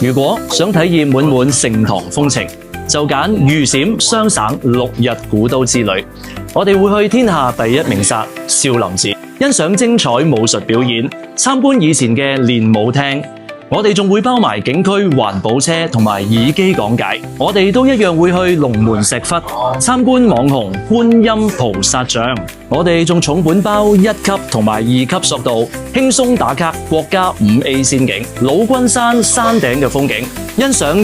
如果想體驗滿滿盛唐風情，就揀豫陝雙省6日古都之旅。我哋會去天下第一名剎少林寺，欣賞精彩武術表演，參觀以前嘅練武廳。我哋仲會包埋景區環保車同埋耳機講解。我哋都一樣會去龍門石窟參觀網紅觀音菩薩像。我哋仲重本包1級同埋2級索道，輕鬆打卡國家5A 仙境老君山山頂嘅風景，欣賞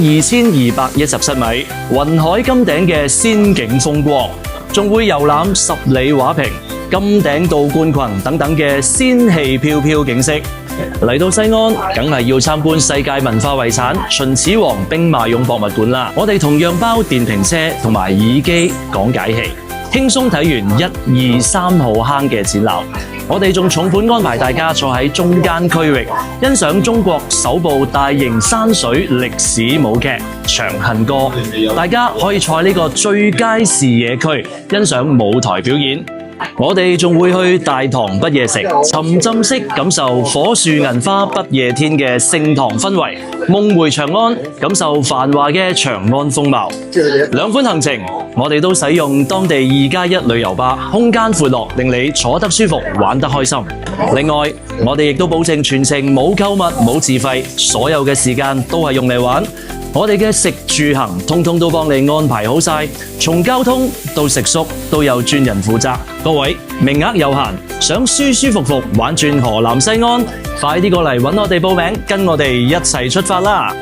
2217米雲海金頂嘅仙境風光，仲會遊覽十里畫屏、金頂道觀群等等嘅仙氣飄飄景色。嚟到西安，梗係要參觀世界文化遺產秦始皇兵馬俑博物館啦！我哋同樣包電瓶車同埋耳機講解器，輕鬆睇完1、2、3號坑嘅展覽。我哋仲重本安排大家坐喺中間區域，欣賞中國首部大型山水歷史舞劇《長恨歌》。大家可以坐喺呢個最佳視野區，欣賞舞台表演。我哋仲會去大唐不夜城，沉浸式感受火樹銀花不夜天嘅盛唐氛圍，夢回長安，感受繁華嘅長安風貌。兩款行程，我哋都使用當地2+1旅遊巴，空間闊落，令你坐得舒服，玩得開心。另外，我哋亦都保證全程冇購物、冇自費，所有嘅時間都係用嚟玩。我哋嘅食住行，通通都幫你安排好晒，從交通到食宿都有專人負責。各位，名額有限，想舒舒服服玩轉河南西安，快啲過嚟揾我哋報名，跟我哋一齊出發啦！